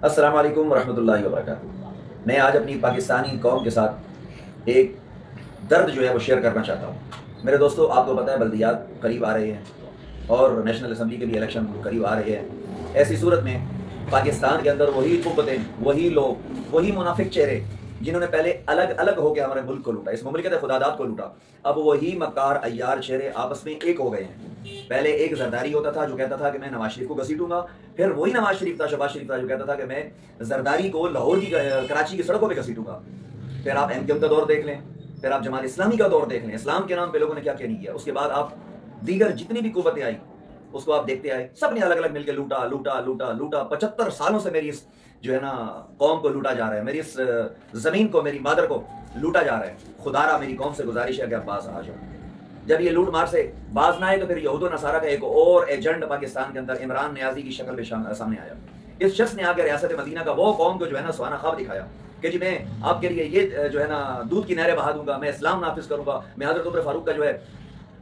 السلام علیکم ورحمۃ اللہ وبرکاتہ۔ میں آج اپنی پاکستانی قوم کے ساتھ ایک درد جو ہے وہ شیئر کرنا چاہتا ہوں۔ میرے دوستو، آپ کو پتہ ہے بلدیات قریب آ رہے ہیں اور نیشنل اسمبلی کے بھی الیکشن قریب آ رہے ہیں۔ ایسی صورت میں پاکستان کے اندر وہی قوتیں، وہی لوگ، وہی منافق چہرے جنہوں نے پہلے الگ الگ ہو کے ہمارے ملک کو لوٹا، اس مملکت خداداد کو لوٹا، اب وہی مکار عیار چہرے آپس میں ایک ہو گئے ہیں۔ پہلے ایک زرداری ہوتا تھا جو کہتا تھا کہ میں نواز شریف کو گھسیٹوں گا، پھر وہی نواز شریف تھا، شہباز شریف تھا، جو کہتا تھا کہ میں زرداری کو لاہور کی کراچی کی سڑکوں پہ گھسیٹوں گا۔ پھر آپ ایم کیو ایم کا دور دیکھ لیں، پھر آپ جماعت اسلامی کا دور دیکھ لیں، اسلام کے نام پہ لوگوں نے کیا کیا نہیں کیا۔ اس کے بعد آپ دیگر جتنی بھی قوتیں آئی اس کو آپ دیکھتے آئے، سب نے الگ الگ مل کے لوٹا لوٹا لوٹا لوٹا۔ 75 سالوں سے میری اس جو ہے نا قوم کو لوٹا جا رہا ہے، میری اس زمین کو، میری مادر کو لوٹا جا رہا ہے۔ خدا را میری قوم سے گزارش ہے کہ آپ باز آ جاؤ۔ جب یہ لوٹ مار سے باز نہ آئے تو پھر یہود و نصارہ کا ایک اور ایجنٹ پاکستان کے اندر عمران نیازی کی شکل میں سامنے آیا۔ اس شخص نے آ کے ریاست مدینہ کا وہ قوم کو جو ہے نا سہانا خواب دکھایا کہ جی میں آپ کے لیے یہ جو ہے نا دودھ کی نہریں بہا دوں گا، میں اسلام نافذ کروں گا، میں حضرت عمر فاروق کا جو ہے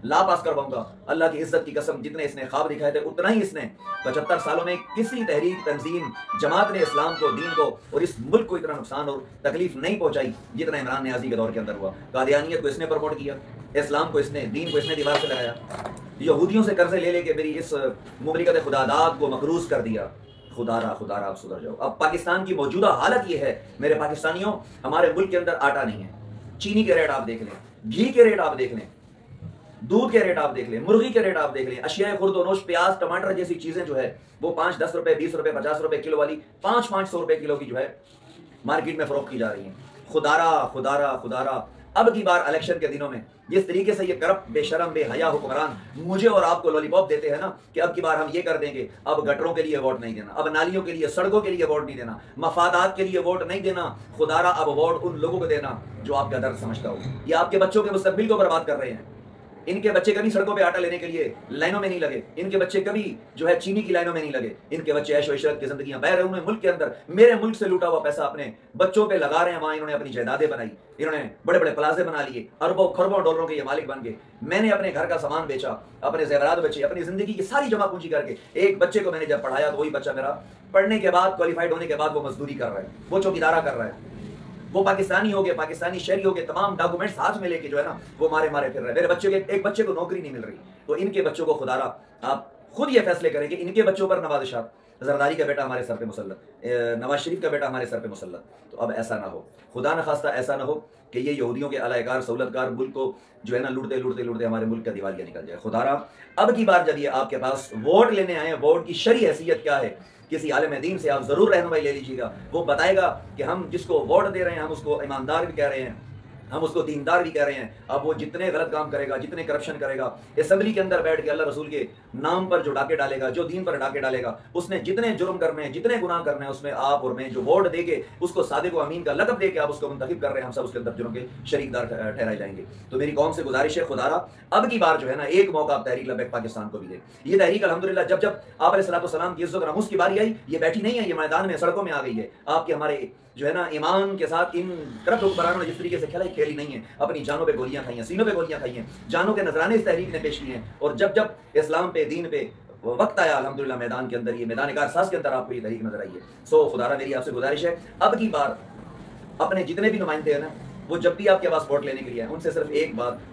لا پاس کرواؤں گا۔ اللہ کی عزت کی قسم، جتنے اس نے خواب دکھائے تھے اتنا ہی اس نے 75 سالوں میں کسی تحریک، تنظیم، جماعت نے اسلام کو، دین کو اور اس ملک کو اتنا نقصان اور تکلیف نہیں پہنچائی جتنا عمران نیازی کے دور کے اندر ہوا۔ قادیانیت کو اس نے پروموٹ کیا، اسلام کو اس نے، دین کو اس نے دیوار سے لگایا، یہودیوں سے قرضے لے لے کے میری اس مملکت خداداد کو مقروض کر دیا۔ خدا را آپ سدھر جاؤ۔ اب پاکستان کی موجودہ حالت یہ ہے میرے پاکستانیوں، ہمارے ملک کے اندر آٹا نہیں ہے، چینی کے ریٹ آپ دیکھ لیں، گھی کے ریٹ آپ دیکھ لیں، دودھ کے ریٹ آپ دیکھ لیں، مرغی کے ریٹ آپ دیکھ لیں، اشیاء خرد و نوش، پیاز، ٹماٹر جیسی چیزیں جو ہے وہ 5-10 روپے، 20 روپے، 50 روپے کلو والی 500 روپے کلو کی جو ہے مارکیٹ میں فروخت کی جا رہی ہیں۔ خدا را اب کی بار الیکشن کے دنوں میں جس طریقے سے یہ کرپٹ، بے شرم، بے حیا حکمران مجھے اور آپ کو لالی پاپ دیتے ہیں نا کہ اب کی بار ہم یہ کر دیں گے، اب گٹروں کے لیے ووٹ نہیں دینا، اب نالیوں کے لیے، سڑکوں کے لیے ووٹ نہیں دینا، مفادات کے لیے ووٹ نہیں دینا، خدا را اب ووٹ ان لوگوں کو دینا جو آپ کا درد سمجھتا ہو۔ یہ آپ کے بچوں کے مستقبل کو برباد کر رہے ہیں۔ ان کے بچے کبھی سڑکوں پہ آٹا لینے کے لیے لائنوں میں نہیں لگے، ان کے بچے کبھی جو ہے چینی کی لائنوں میں نہیں لگے، ان کے بچے عیش و عشرت کی زندگیاں بہ رہے ہیں ملک کے اندر۔ میرے ملک سے لوٹا ہوا پیسہ اپنے بچوں پہ لگا رہے ہیں، وہاں انہوں نے اپنی جائیدادیں بنائی، انہوں نے بڑے بڑے پلازے بنا لیے، اربوں خربوں ڈالروں کے یہ مالک بن گئے۔ میں نے اپنے گھر کا سامان بیچا، اپنے زیورات بیچے، اپنی زندگی کی ساری جمع پونجی کر کے ایک بچے کو میں نے جب پڑھایا تو وہی بچہ میرا پڑھنے کے بعد، کوالیفائڈ ہونے کے بعد وہ مزدوری کر رہا ہے، وہ چوکیدارا کر رہا ہے، وہ پاکستانی ہو گئے، پاکستانی شہری ہو گئے، تمام ڈاکومنٹس ہاتھ میں لے کے جو ہے نا وہ مارے پھر رہے۔ میرے بچے کے ایک بچے کو نوکری نہیں مل رہی، تو ان کے بچوں کو خدا را آپ خود یہ فیصلے کریں کہ ان کے بچوں پر نوازشات، زرداری کا بیٹا ہمارے سر پہ مسلط، نواز شریف کا بیٹا ہمارے سر پہ مسلط، تو اب ایسا نہ ہو، خدا نہ خواستہ ایسا نہ ہو کہ یہ یہودیوں کے اعلی کار، سہولت کار ملک کو جو ہے نا لوٹتے لوٹتے لوٹتے ہمارے ملک کا دیوالیہ نکل جائے۔ خدا را اب کی بار جب یہ آپ کے پاس ووٹ لینے آئے، ووٹ کی شرعی حیثیت کیا ہے کسی عالم دین سے آپ ضرور رہنمائی لے لیجیے گا، وہ بتائے گا کہ ہم جس کو ووٹ دے رہے ہیں ہم اس کو ایماندار بھی کہہ رہے ہیں، ہم اس کو دیندار بھی کہہ رہے ہیں۔ اب وہ جتنے غلط کام کرے گا، جتنے کرپشن کرے گا، اسمبلی کے اندر بیٹھ کے اللہ رسول کے نام پر جو ڈاکے ڈالے گا، جو دین پر ڈاکے ڈالے گا، اس نے جتنے جرم کرنے ہیں، جتنے گناہ کرنے ہیں، اس میں آپ اور میں جو ووٹ دے کے اس کو صادق و امین کا لقب دے کے آپ اس کو منتخب کر رہے ہیں، ہم سب اس کے اندر جرم کے شریک دار ٹھہرائے جائیں گے۔ تو میری قوم سے گزارش ہے، خدا را اب کی بار جو ہے نا ایک موقع آپ تحریک لبیک پاکستان کو بھی دے۔ یہ تحریک الحمدللہ جب جب آپ علیہ الصلوۃ والسلام کی عزت و ناموس کی باری آئی، یہ بیٹھی نہیں ہے، یہ میدان میں، سڑکوں میں آ گئی ہے۔ آپ کے ہمارے جو ہے نا ایمان کے ساتھ ان کرپٹ حکمرانوں نے جس طریقے سے کھیلا، کھیلی نہیں ہے، اپنی جانوں پہ گولیاں کھائی ہیں، سینوں پہ گولیاں کھائی ہیں، جانوں کے نذرانے اس تحریک نے پیش کیے ہیں، اور جب جب اسلام پہ، دین پہ وقت آیا الحمدللہ میدان کے اندر، یہ میدان کارساز کے اندر آپ کو یہ تحریک نظر آئی ہے۔ سو خدا را میری آپ سے گزارش ہے، اب کی بار اپنے جتنے بھی نمائندے ہیں نا، وہ جب بھی آپ کے پاس ووٹ لینے کے لیے ہیں، ان سے صرف ایک بات